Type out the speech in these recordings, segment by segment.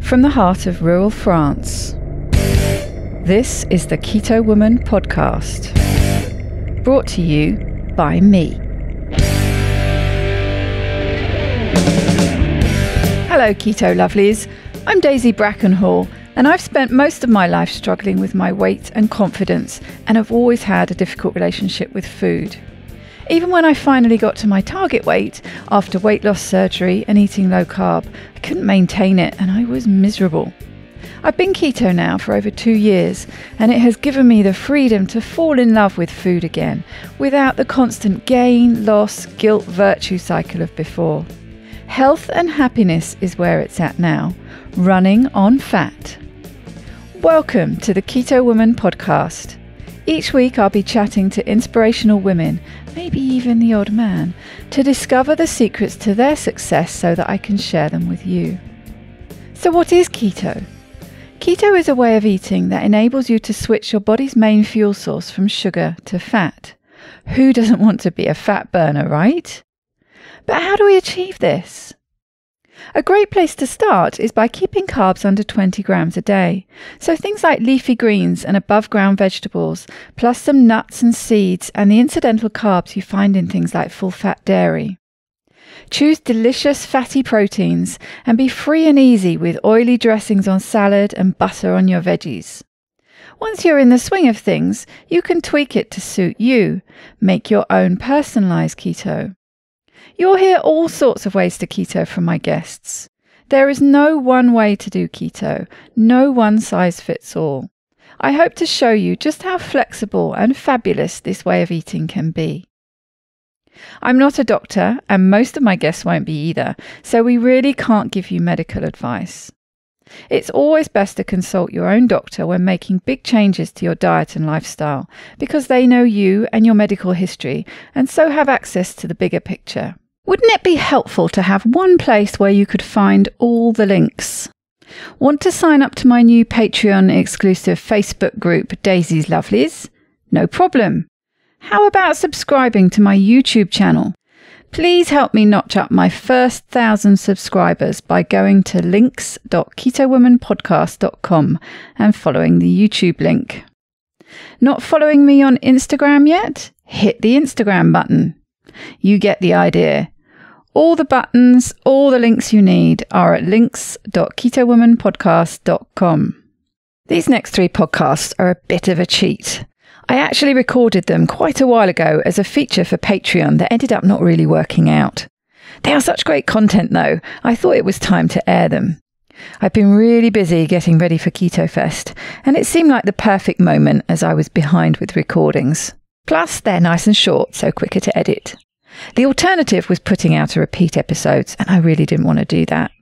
from the heart of rural France. This is the Keto Woman podcast, brought to you by me. Hello Keto Lovelies, I'm Daisy Brackenhall, and I've spent most of my life struggling with my weight and confidence, and have always had a difficult relationship with food. Even when I finally got to my target weight after weight loss surgery and eating low carb, I couldn't maintain it and I was miserable. I've been keto now for over 2 years, and it has given me the freedom to fall in love with food again, without the constant gain, loss, guilt, virtue cycle of before. Health and happiness is where it's at now, running on fat. Welcome to the Keto Woman podcast. Each week I'll be chatting to inspirational women, maybe even the odd man, to discover the secrets to their success so that I can share them with you. So what is keto? Keto is a way of eating that enables you to switch your body's main fuel source from sugar to fat. Who doesn't want to be a fat burner, right? But how do we achieve this? A great place to start is by keeping carbs under 20 grams a day. So things like leafy greens and above ground vegetables, plus some nuts and seeds and the incidental carbs you find in things like full fat dairy. Choose delicious fatty proteins and be free and easy with oily dressings on salad and butter on your veggies. Once you're in the swing of things, you can tweak it to suit you. Make your own personalized keto. You'll hear all sorts of ways to keto from my guests. There is no one way to do keto, no one size fits all. I hope to show you just how flexible and fabulous this way of eating can be. I'm not a doctor, and most of my guests won't be either, so we really can't give you medical advice. It's always best to consult your own doctor when making big changes to your diet and lifestyle, because they know you and your medical history, and so have access to the bigger picture. Wouldn't it be helpful to have one place where you could find all the links? Want to sign up to my new Patreon exclusive Facebook group, Daisy's Lovelies? No problem. How about subscribing to my YouTube channel? Please help me notch up my first 1,000 subscribers by going to links.ketowomanpodcast.com and following the YouTube link. Not following me on Instagram yet? Hit the Instagram button. You get the idea. All the buttons, all the links you need are at links.ketowomanpodcast.com. These next 3 podcasts are a bit of a cheat. I actually recorded them quite a while ago as a feature for Patreon that ended up not really working out. They are such great content though, I thought it was time to air them. I've been really busy getting ready for Keto Fest, and it seemed like the perfect moment as I was behind with recordings. Plus, they're nice and short, so quicker to edit. The alternative was putting out a repeat episodes, and I really didn't want to do that.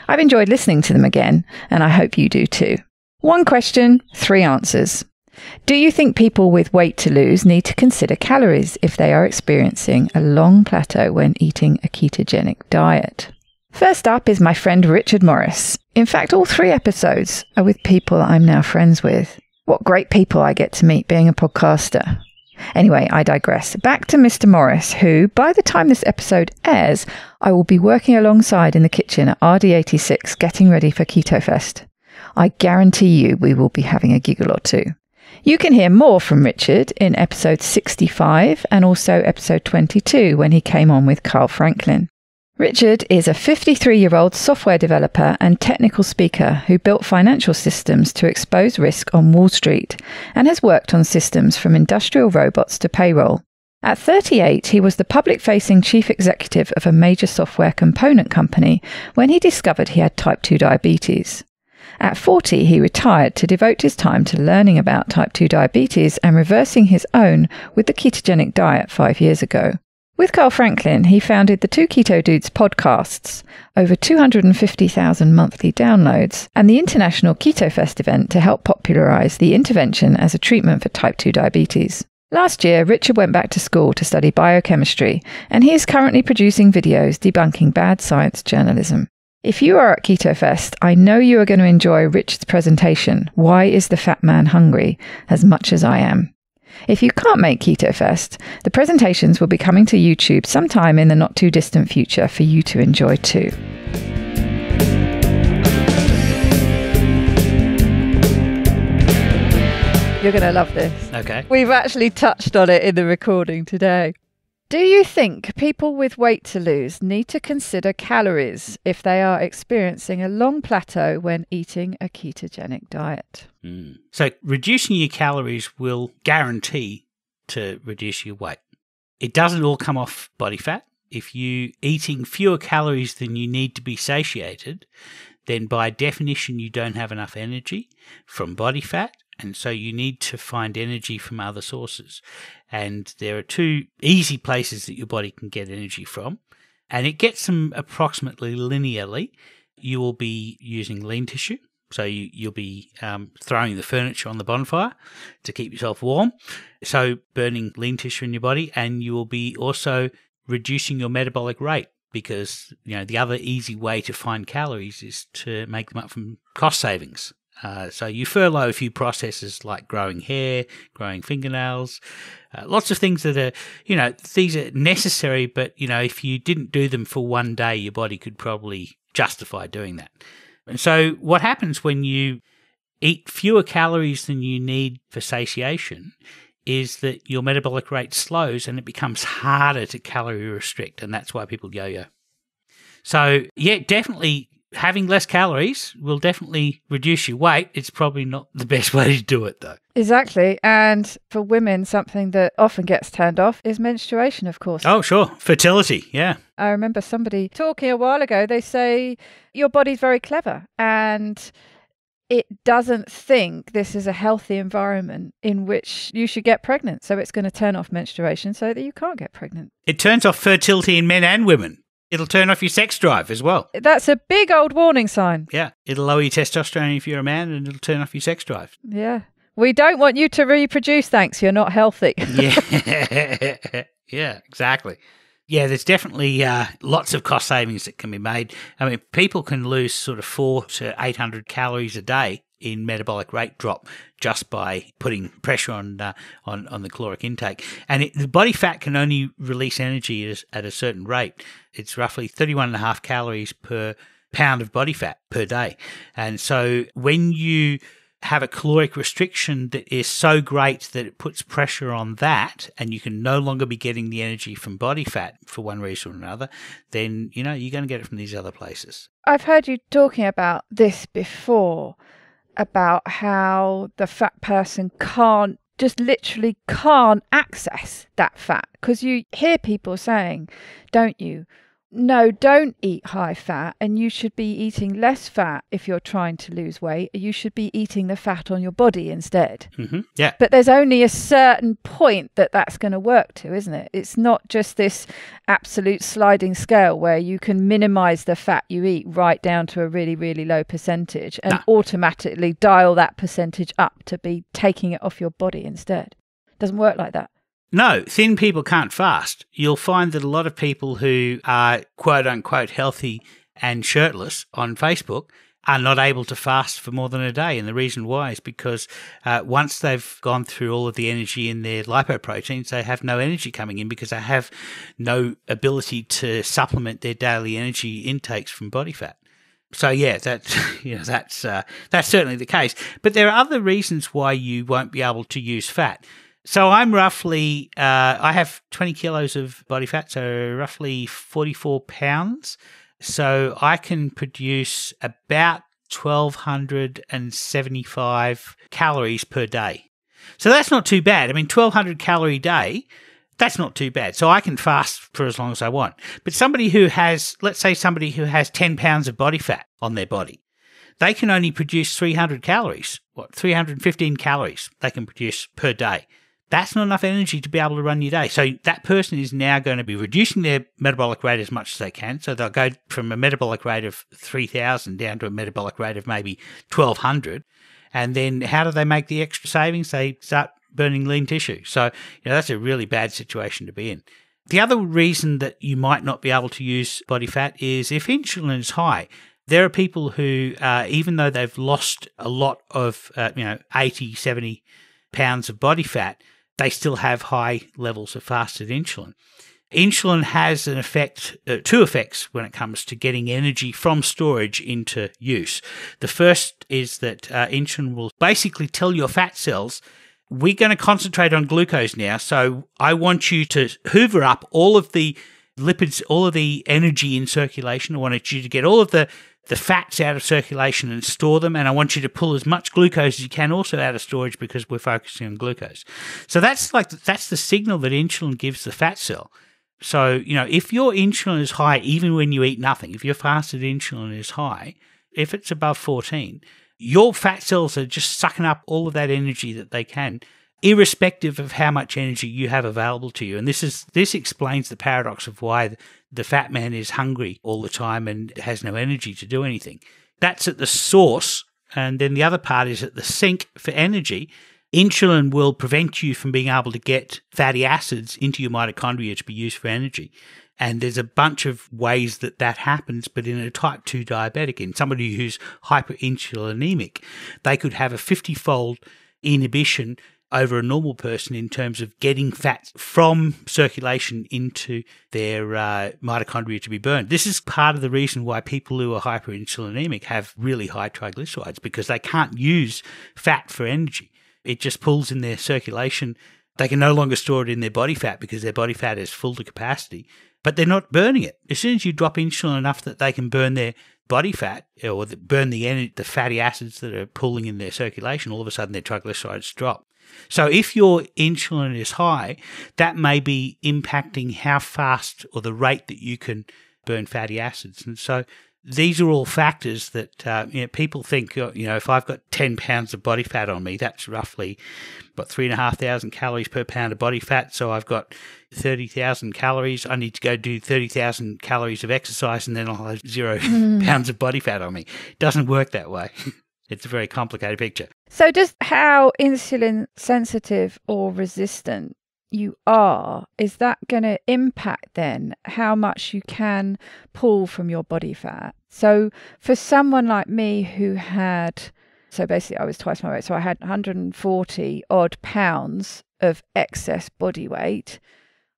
I've enjoyed listening to them again, and I hope you do too. 1 question, 3 answers. Do you think people with weight to lose need to consider calories if they are experiencing a long plateau when eating a ketogenic diet? First up is my friend Richard Morris. In fact, all 3 episodes are with people I'm now friends with. What great people I get to meet being a podcaster. Anyway, I digress. Back to Mr. Morris, who, by the time this episode airs, I will be working alongside in the kitchen at RD86 getting ready for Keto Fest. I guarantee you we will be having a giggle or 2. You can hear more from Richard in episode 65 and also episode 22 when he came on with Carl Franklin. Richard is a 53-year-old software developer and technical speaker who built financial systems to expose risk on Wall Street and has worked on systems from industrial robots to payroll. At 38, he was the public-facing chief executive of a major software component company when he discovered he had type 2 diabetes. At 40, he retired to devote his time to learning about type 2 diabetes and reversing his own with the ketogenic diet 5 years ago. With Carl Franklin, he founded the Two Keto Dudes podcasts, over 250,000 monthly downloads, and the International Keto Fest event to help popularize the intervention as a treatment for type 2 diabetes. Last year, Richard went back to school to study biochemistry, and he is currently producing videos debunking bad science journalism. If you are at Keto Fest, I know you are going to enjoy Richard's presentation, Why is the Fat Man Hungry?, as much as I am. If you can't make Keto Fest, the presentations will be coming to YouTube sometime in the not too distant future for you to enjoy too. You're going to love this. Okay. We've actually touched on it in the recording today. Do you think people with weight to lose need to consider calories if they are experiencing a long plateau when eating a ketogenic diet? So reducing your calories will guarantee to reduce your weight. It doesn't all come off body fat. If you're eating fewer calories than you need to be satiated, then by definition you don't have enough energy from body fat, and so you need to find energy from other sources. And there are two easy places that your body can get energy from, and it gets them approximately linearly. You will be using lean tissue, so you'll be throwing the furniture on the bonfire to keep yourself warm, so burning lean tissue in your body, and you will be also reducing your metabolic rate, because the other easy way to find calories is to make them up from cost savings. So you furlough a few processes like growing hair, growing fingernails, lots of things that are, these are necessary, but, if you didn't do them for one day, your body could probably justify doing that. And so what happens when you eat fewer calories than you need for satiation is that your metabolic rate slows and it becomes harder to calorie restrict, and that's why people yo-yo. So, yeah, definitely having less calories will definitely reduce your weight. It's probably not the best way to do it, though. Exactly. And for women, something that often gets turned off is menstruation, of course. Oh, sure. Fertility, yeah. I remember somebody talking a while ago, they say, your body's very clever and it doesn't think this is a healthy environment in which you should get pregnant. So it's going to turn off menstruation so that you can't get pregnant. It turns off fertility in men and women. It'll turn off your sex drive as well. That's a big old warning sign. Yeah. It'll lower your testosterone if you're a man, and it'll turn off your sex drive. Yeah. We don't want you to reproduce, thanks. You're not healthy. Yeah. Yeah, exactly. Yeah, there's definitely lots of cost savings that can be made. I mean, people can lose sort of 400 to 800 calories a day in metabolic rate drop just by putting pressure on the caloric intake. And the body fat can only release energy at a certain rate. It's roughly 31.5 calories per pound of body fat per day. And so when you have a caloric restriction that is so great that it puts pressure on that, and you can no longer be getting the energy from body fat for one reason or another, then, you're going to get it from these other places. I've heard you talking about this before, about how the fat person literally can't access that fat. Because you hear people saying, don't you? No, don't eat high fat, and you should be eating less fat if you're trying to lose weight. You should be eating the fat on your body instead. Mm-hmm. Yeah. But there's only a certain point that's going to work to, isn't it? It's not just this absolute sliding scale where you can minimize the fat you eat right down to a really, really low percentage and automatically dial that percentage up to be taking it off your body instead. It doesn't work like that. No, thin people can't fast. You'll find that a lot of people who are quote-unquote healthy and shirtless on Facebook are not able to fast for more than a day. And the reason why is because once they've gone through all of the energy in their lipoproteins, they have no energy coming in because they have no ability to supplement their daily energy intakes from body fat. So yeah, that's certainly the case. But there are other reasons why you won't be able to use fat. So I'm roughly, I have 20 kilos of body fat, so roughly 44 pounds. So I can produce about 1,275 calories per day. So that's not too bad. I mean, 1,200 calorie day, that's not too bad. So I can fast for as long as I want. But somebody who has, let's say somebody who has 10 pounds of body fat on their body, they can only produce 300 calories, 315 calories they can produce per day. That's not enough energy to be able to run your day. So that person is now going to be reducing their metabolic rate as much as they can. So they'll go from a metabolic rate of 3,000 down to a metabolic rate of maybe 1,200. And then how do they make the extra savings? They start burning lean tissue. So, that's a really bad situation to be in. The other reason that you might not be able to use body fat is if insulin is high. There are people who, even though they've lost a lot of, 80, 70 pounds of body fat, they still have high levels of fasted insulin. Insulin has an effect, two effects when it comes to getting energy from storage into use. The first is that insulin will basically tell your fat cells, we're going to concentrate on glucose now. So I want you to hoover up all of the lipids, all of the energy in circulation. I want you to get all of the fats out of circulation and store them. And I want you to pull as much glucose as you can also out of storage, because we're focusing on glucose. So that's the signal that insulin gives the fat cell. So, if your insulin is high, even when you eat nothing, if your fasted insulin is high, if it's above 14, your fat cells are just sucking up all of that energy that they can, irrespective of how much energy you have available to you. And this explains the paradox of why the fat man is hungry all the time and has no energy to do anything. That's at the source, and then the other part is at the sink for energy. Insulin will prevent you from being able to get fatty acids into your mitochondria to be used for energy. And there's a bunch of ways that happens, but in a type 2 diabetic, in somebody who's hyperinsulinemic, they could have a 50-fold inhibition over a normal person in terms of getting fat from circulation into their mitochondria to be burned. This is part of the reason why people who are hyperinsulinemic have really high triglycerides, because they can't use fat for energy. It just pulls in their circulation. They can no longer store it in their body fat because their body fat is full to capacity, but they're not burning it. As soon as you drop insulin enough that they can burn their body fat, or burn the fatty acids that are pulling in their circulation, all of a sudden their triglycerides drop. So if your insulin is high, that may be impacting how fast or the rate that you can burn fatty acids. And so these are all factors that people think, if I've got 10 pounds of body fat on me, that's roughly about 3,500 calories per pound of body fat. So I've got 30,000 calories. I need to go do 30,000 calories of exercise, and then I'll have 0 pounds of body fat on me. It doesn't work that way. It's a very complicated picture. So just how insulin sensitive or resistant you are, is that going to impact then how much you can pull from your body fat? So for someone like me who basically I was twice my weight, so I had 140 odd pounds of excess body weight.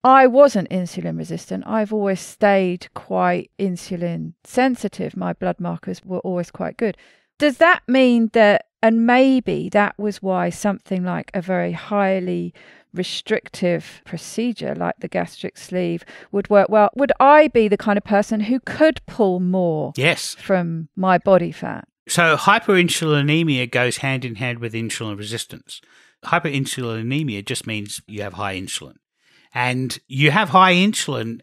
I wasn't insulin resistant. I've always stayed quite insulin sensitive. My blood markers were always quite good. Does that mean that, and maybe that was why something like a very highly restrictive procedure like the gastric sleeve would work well? Would I be the kind of person who could pull more from my body fat? So hyperinsulinemia goes hand in hand with insulin resistance. Hyperinsulinemia just means you have high insulin. And you have high insulin,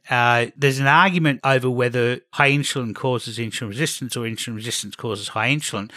there's an argument over whether high insulin causes insulin resistance or insulin resistance causes high insulin.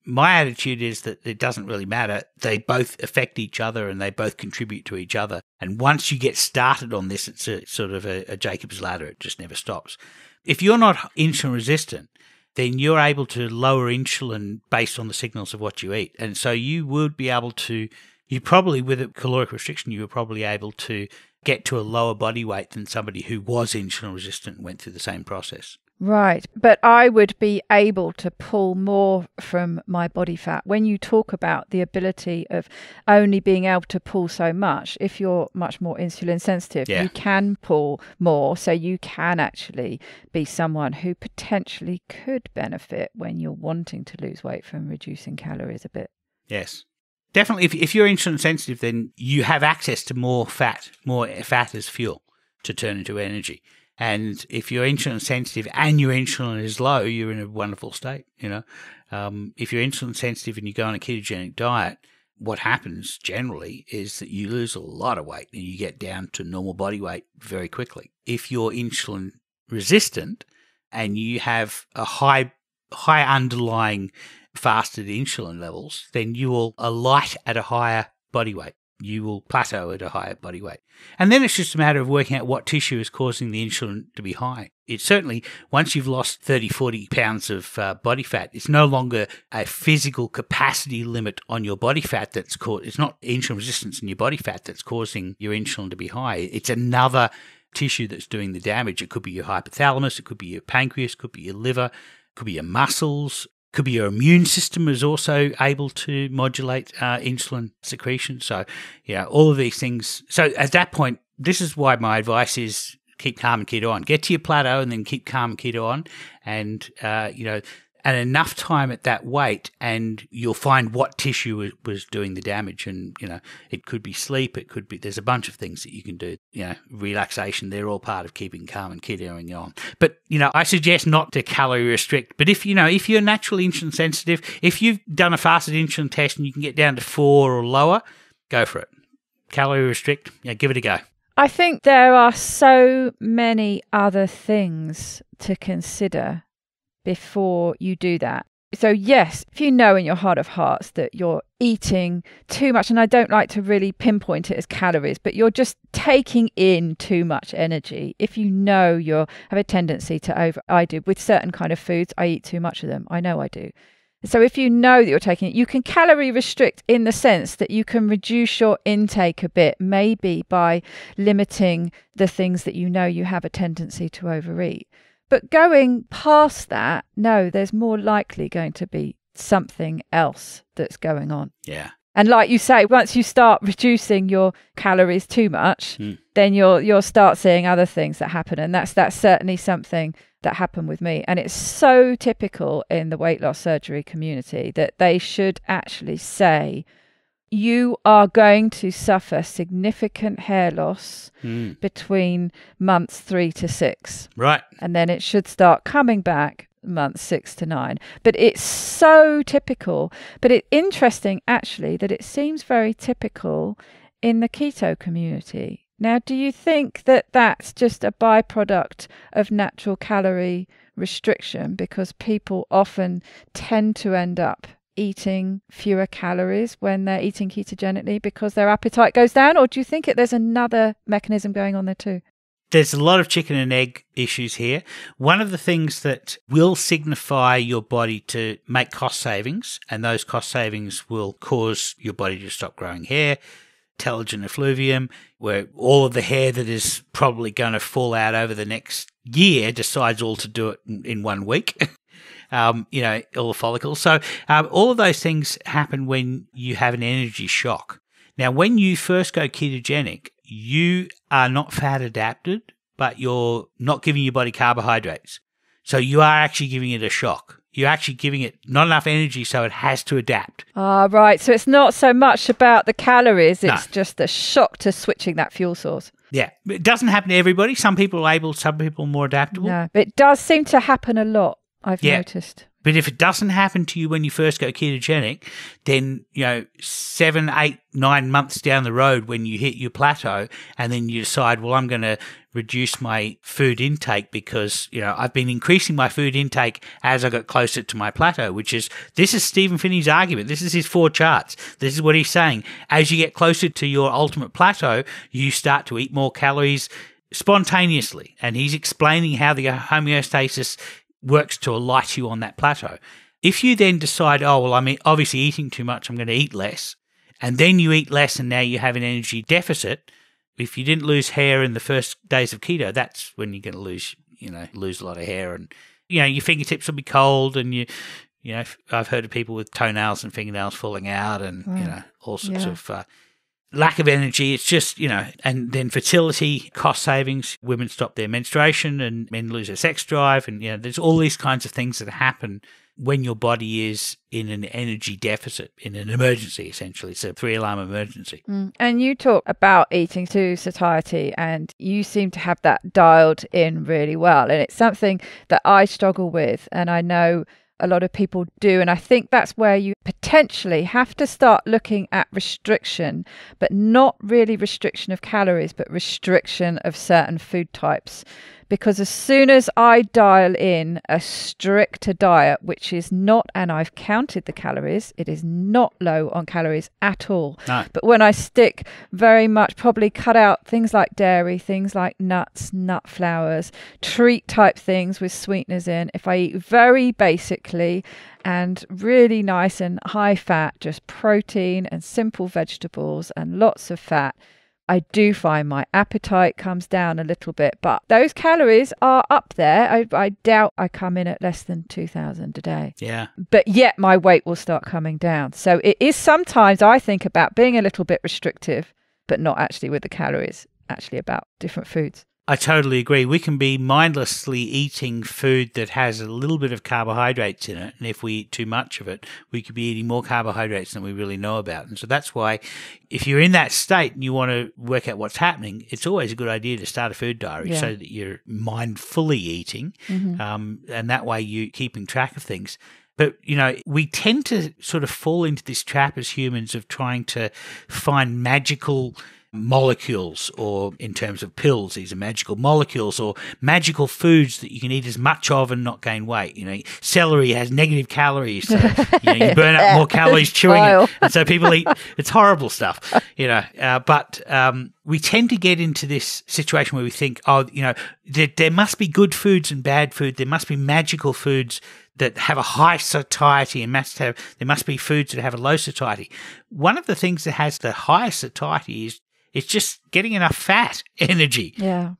My attitude is that it doesn't really matter. They both affect each other and they both contribute to each other. And once you get started on this, it's sort of a Jacob's ladder. It just never stops. If you're not insulin resistant, then you're able to lower insulin based on the signals of what you eat. And so you would be able to, with a caloric restriction, you were probably able to get to a lower body weight than somebody who was insulin resistant and went through the same process. Right. But I would be able to pull more from my body fat. When you talk about the ability of only being able to pull so much, if you're much more insulin sensitive, you can pull more. So you can actually be someone who potentially could benefit when you're wanting to lose weight from reducing calories a bit. Yes. Definitely, if you're insulin sensitive, then you have access to more fat as fuel to turn into energy. And if you're insulin sensitive and your insulin is low, you're in a wonderful state. If you're insulin sensitive and you go on a ketogenic diet, what happens generally is that you lose a lot of weight and you get down to normal body weight very quickly. If you're insulin resistant and you have a high underlying fasted insulin levels, then you will alight at a higher body weight. You will plateau at a higher body weight. And then it's just a matter of working out what tissue is causing the insulin to be high. It's certainly, once you've lost 30, 40 pounds of body fat, it's no longer a physical capacity limit on your body fat it's not insulin resistance in your body fat that's causing your insulin to be high. It's another tissue that's doing the damage. It could be your hypothalamus, it could be your pancreas, it could be your liver, it could be your muscles, could be your immune system is also able to modulate insulin secretion. So, all of these things. So at that point, this is why my advice is keep calm and keto on. Get to your plateau and then keep calm and keto on. And, and enough time at that weight, and you'll find what tissue was doing the damage. And, it could be sleep. It could be, there's a bunch of things that you can do, relaxation. They're all part of keeping calm and keeping on. But, I suggest not to calorie restrict. But if you're naturally insulin sensitive, if you've done a fasted insulin test and you can get down to 4 or lower, go for it. Calorie restrict, give it a go. I think there are so many other things to consider before you do that. So yes, if you know in your heart of hearts that you're eating too much, and I don't like to really pinpoint it as calories, but you're just taking in too much energy. If you know you have a tendency to I do with certain kind of foods, I eat too much of them. I know I do. So if you know that you're taking it, you can calorie restrict in the sense that you can reduce your intake a bit, maybe by limiting the things that you know you have a tendency to overeat. But going past that, no, there's more likely going to be something else that's going on. Yeah. And like you say, once you start reducing your calories too much, then you'll start seeing other things that happen. And that's certainly something that happened with me. And it's so typical in the weight loss surgery community that they should actually say, you are going to suffer significant hair loss between months 3 to 6. Right. And then it should start coming back months 6 to 9. But it's so typical. But it's interesting, actually, that it seems very typical in the keto community. Now, do you think that that's just a byproduct of natural calorie restriction, because people often tend to end up eating fewer calories when they're eating ketogenically because their appetite goes down? Or do you think there's another mechanism going on there too? There's a lot of chicken and egg issues here. One of the things that will signify your body to make cost savings, and those cost savings will cause your body to stop growing hair, telogen effluvium, where all of the hair that is probably going to fall out over the next year decides all to do it in 1 week. All the follicles. So all of those things happen when you have an energy shock. Now, when you first go ketogenic, you are not fat adapted, but you're not giving your body carbohydrates. So you are actually giving it a shock. You're actually giving it not enough energy, so it has to adapt. Ah, right. So it's not so much about the calories, it's just the shock to switching that fuel source. Yeah. It doesn't happen to everybody. Some people are able, some people are more adaptable. No, but it does seem to happen a lot, I've noticed. But if it doesn't happen to you when you first go ketogenic, then, 7, 8, 9 months down the road when you hit your plateau and then you decide, well, I'm going to reduce my food intake because, I've been increasing my food intake as I got closer to my plateau, this is Stephen Phinney's argument. This is his 4 charts. This is what he's saying. As you get closer to your ultimate plateau, you start to eat more calories spontaneously. And he's explaining how the homeostasis works to alight you on that plateau. If you then decide, I'm obviously eating too much, I'm going to eat less, and then you eat less and now you have an energy deficit, if you didn't lose hair in the first days of keto, that's when you're going to lose a lot of hair, and, your fingertips will be cold, and I've heard of people with toenails and fingernails falling out and, all sorts of lack of energy. It's just, and then fertility, cost savings, women stop their menstruation and men lose their sex drive. And, there's all these kinds of things that happen when your body is in an energy deficit, in an emergency, essentially. It's a 3-alarm emergency. And you talk about eating to satiety, and you seem to have that dialed in really well. And it's something that I struggle with, and I know a lot of people do. And I think that's where you potentially have to start looking at restriction, but not really restriction of calories, but restriction of certain food types. Because as soon as I dial in a stricter diet, which is not, and I've counted the calories, it is not low on calories at all. No. But when I stick very much, probably cut out things like dairy, things like nuts, nut flours, treat type things with sweeteners in, if I eat very basically and really nice and high fat, just protein and simple vegetables and lots of fat, I do find my appetite comes down a little bit, but those calories are up there. I doubt I come in at less than 2,000 a day. Yeah. But yet my weight will start coming down. So it is sometimes I think about being a little bit restrictive, but not actually with the calories, actually about different foods. I totally agree. We can be mindlessly eating food that has a little bit of carbohydrates in it. And if we eat too much of it, we could be eating more carbohydrates than we really know about. And so that's why if you're in that state and you want to work out what's happening, it's always a good idea to start a food diary so that you're mindfully eating. And that way you're keeping track of things. But, we tend to sort of fall into this trap as humans of trying to find magical molecules, or in terms of pills, these are magical molecules or magical foods that you can eat as much of and not gain weight. Celery has negative calories, so you burn up more calories chewing it, and so people eat. It's horrible stuff, but we tend to get into this situation where we think, there must be good foods and bad food. There must be magical foods that have a high satiety, and there must be foods that have a low satiety. One of the things that has the highest satiety is it's just getting enough fat energy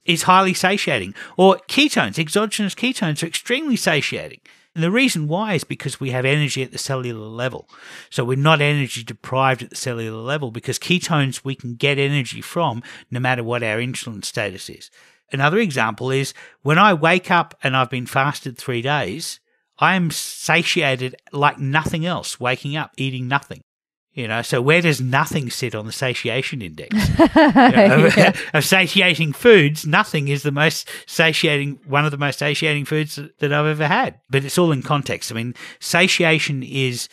is highly satiating. Or ketones, exogenous ketones are extremely satiating. And the reason why is because we have energy at the cellular level. So we're not energy deprived at the cellular level, because ketones we can get energy from no matter what our insulin status is. Another example is when I wake up and I've been fasted 3 days, I am satiated like nothing else, waking up, eating nothing. So where does nothing sit on the satiation index? Of satiating foods, nothing is one of the most satiating foods that I've ever had. But it's all in context. I mean, satiation is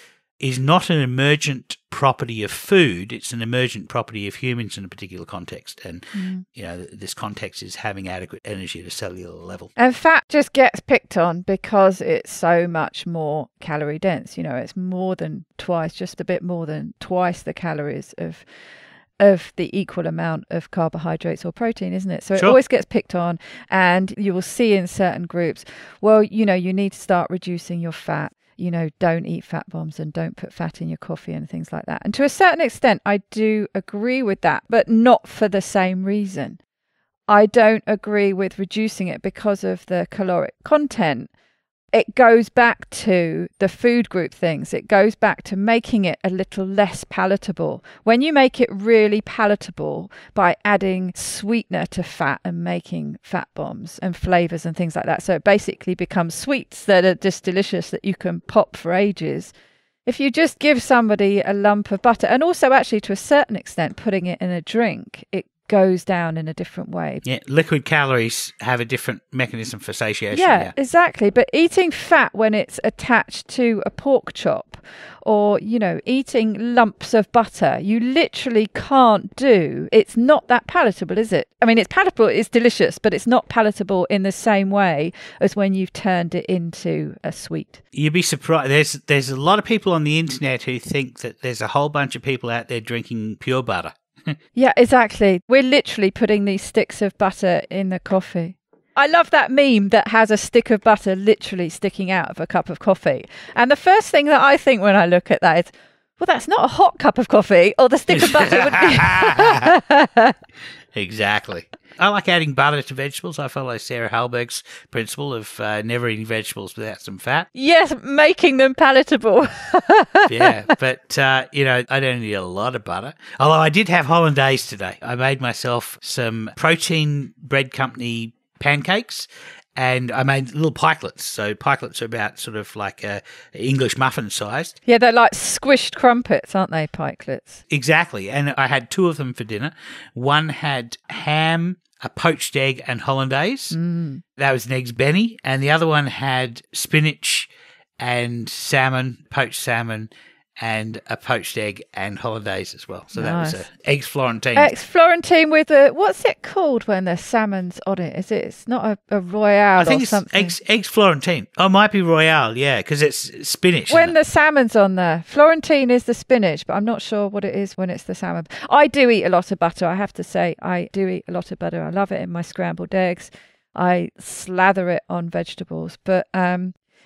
not an emergent property of food. It's an emergent property of humans in a particular context. And, this context is having adequate energy at a cellular level. And fat just gets picked on because it's so much more calorie dense. It's just a bit more than twice the calories of the equal amount of carbohydrates or protein, isn't it? So it always gets picked on, and you will see in certain groups, well, you need to start reducing your fat. Don't eat fat bombs and don't put fat in your coffee and things like that. And to a certain extent, I do agree with that, but not for the same reason. I don't agree with reducing it because of the caloric content. It goes back to the food group things. It goes back to making it a little less palatable. When you make it really palatable by adding sweetener to fat and making fat bombs and flavors and things like that, so it basically becomes sweets that are just delicious that you can pop for ages. If you just give somebody a lump of butter, and also actually to a certain extent putting it in a drink, it goes down in a different way. Yeah, liquid calories have a different mechanism for satiation. Yeah, exactly. But eating fat when it's attached to a pork chop, or, eating lumps of butter, you literally can't do. It's not that palatable, is it? I mean, it's palatable, it's delicious, but it's not palatable in the same way as when you've turned it into a sweet. You'd be surprised. There's a lot of people on the internet who think that there's a whole bunch of people out there drinking pure butter. Yeah, exactly. We're literally putting these sticks of butter in the coffee. I love that meme that has a stick of butter literally sticking out of a cup of coffee. And the first thing that I think when I look at that is, well, that's not a hot cup of coffee, or the stick of butter would be. Exactly. I like adding butter to vegetables. I follow Sarah Halberg's principle of never eating vegetables without some fat. Yes, making them palatable. Yeah, but, I don't eat a lot of butter. Although I did have hollandaise today. I made myself some Protein Bread Company pancakes, and I made little pikelets. So pikelets are about sort of like English muffin sized. Yeah, they're like squished crumpets, aren't they, pikelets? Exactly. And I had 2 of them for dinner. One had ham, a poached egg, and hollandaise. That was an eggs Benny. And the other one had spinach and salmon, poached salmon, and a poached egg and hollandaise as well. So nice. That was eggs Florentine. Eggs Florentine with what's it called when the salmon's on it? It's not a Royale or something? I think it's eggs Florentine. Oh, it might be Royale, yeah, because it's spinach. When the salmon's on there. Florentine is the spinach, but I'm not sure what it is when it's the salmon. I do eat a lot of butter, I have to say. I do eat a lot of butter. I love it in my scrambled eggs. I slather it on vegetables. But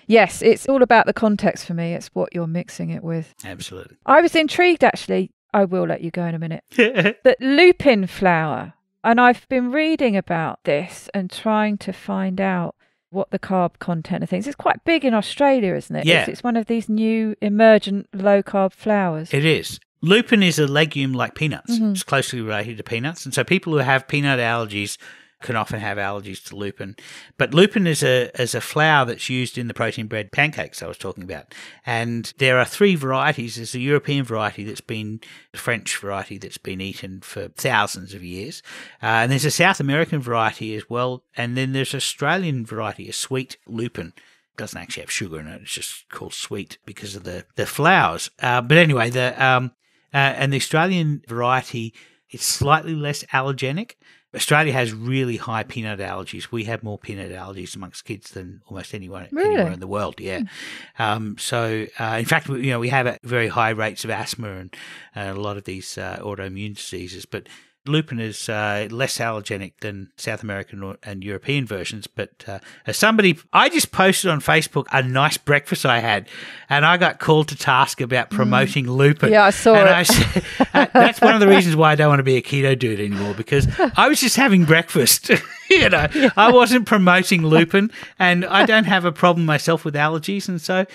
yes, it's all about the context for me. It's what you're mixing it with. Absolutely. I was intrigued, actually. I will let you go in a minute. That lupin flour. And I've been reading about this and trying to find out what the carb content of things. It's quite big in Australia, isn't it? Yeah. It's one of these new emergent low-carb flours. It is. Lupin is a legume like peanuts. It's closely related to peanuts. And so people who have peanut allergies can often have allergies to lupin. But lupin is a flour that's used in the protein bread pancakes I was talking about. And there are 3 varieties. There's a European variety that's been a French variety that's been eaten for thousands of years. And there's a South American variety as well. And then there's an Australian variety, a sweet lupin. It doesn't actually have sugar in it. It's just called sweet because of the flours. But anyway, and the Australian variety, it's slightly less allergenic. Australia has really high peanut allergies. We have more peanut allergies amongst kids than almost anywhere in the world. Yeah. So, in fact, we have very high rates of asthma and a lot of these autoimmune diseases. But lupin is less allergenic than South American and European versions. But as somebody, I just posted on Facebook a nice breakfast I had, and I got called to task about promoting lupin. Yeah, I saw and it. I said, that's one of the reasons why I don't want to be a keto dude anymore, because I was just having breakfast. I wasn't promoting lupin, and I don't have a problem myself with allergies. And so,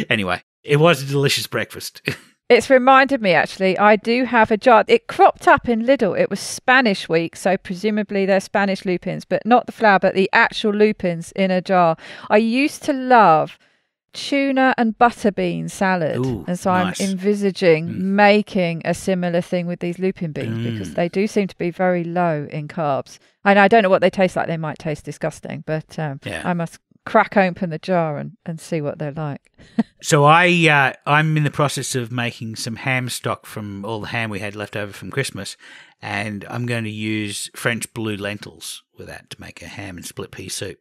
anyway, it was a delicious breakfast. It's reminded me, actually, I do have a jar. It cropped up in Lidl. It was Spanish week, so presumably they're Spanish lupins, but not the flour, but the actual lupins in a jar. I used to love tuna and butter bean salad. Ooh, and so nice. I'm envisaging making a similar thing with these lupin beans because they do seem to be very low in carbs. And I don't know what they taste like. They might taste disgusting, but I must crack open the jar and see what they're like. So I'm in the process of making some ham stock from all the ham we had left over from Christmas, and I'm going to use French blue lentils with that to make a ham and split pea soup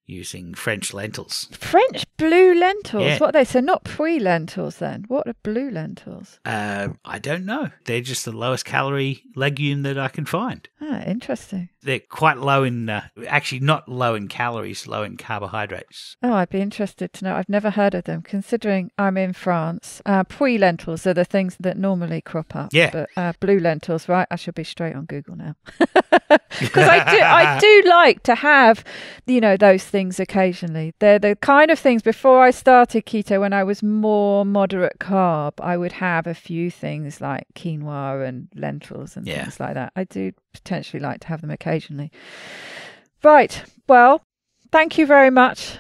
using French lentils. French blue lentils? Yeah. What are they? So not pre lentils then? What are blue lentils? I don't know. They're just the lowest calorie legume that I can find. Ah, interesting. They're quite low in, actually not low in calories, low in carbohydrates. Oh, I'd be interested to know. I've never heard of them, considering I'm in France. Pre lentils are the things that normally crop up. Yeah. But blue lentils, right? I should be straight on Google now. Because I do like to have, those things occasionally. They're the kind of things, before I started keto, when I was more moderate carb, I would have a few things like quinoa and lentils and things like that. I do potentially like to have them occasionally. Right. Well, thank you very much.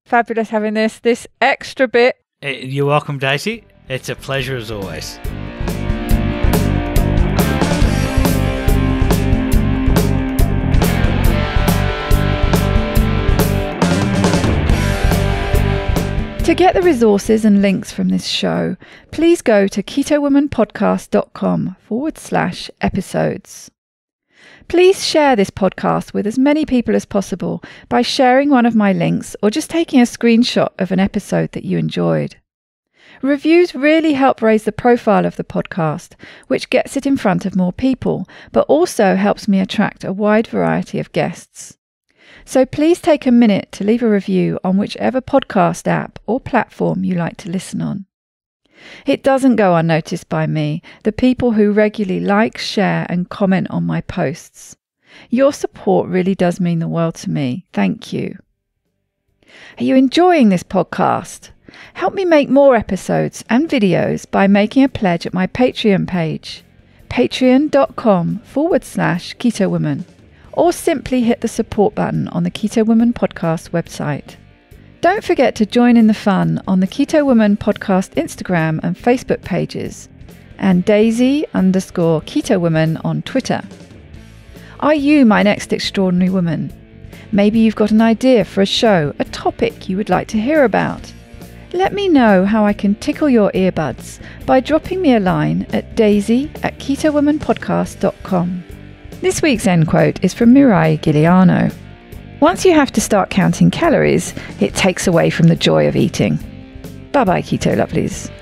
Fabulous having this extra bit. You're welcome, Daisy. It's a pleasure as always. To get the resources and links from this show, please go to ketowomanpodcast.com/episodes. Please share this podcast with as many people as possible by sharing one of my links or just taking a screenshot of an episode that you enjoyed. Reviews really help raise the profile of the podcast, which gets it in front of more people, but also helps me attract a wide variety of guests. So please take a minute to leave a review on whichever podcast app or platform you like to listen on. It doesn't go unnoticed by me, the people who regularly like, share and comment on my posts. Your support really does mean the world to me. Thank you. Are you enjoying this podcast? Help me make more episodes and videos by making a pledge at my Patreon page, patreon.com/KetoWoman. Or simply hit the support button on the Keto Woman Podcast website. Don't forget to join in the fun on the Keto Woman Podcast Instagram and Facebook pages, and Daisy_Keto Woman on Twitter. Are you my next extraordinary woman? Maybe you've got an idea for a show, a topic you would like to hear about. Let me know how I can tickle your earbuds by dropping me a line at daisy@ketowomanpodcast.com. This week's end quote is from Mirai Giuliano. Once you have to start counting calories, it takes away from the joy of eating. Bye-bye, Keto Lovelies.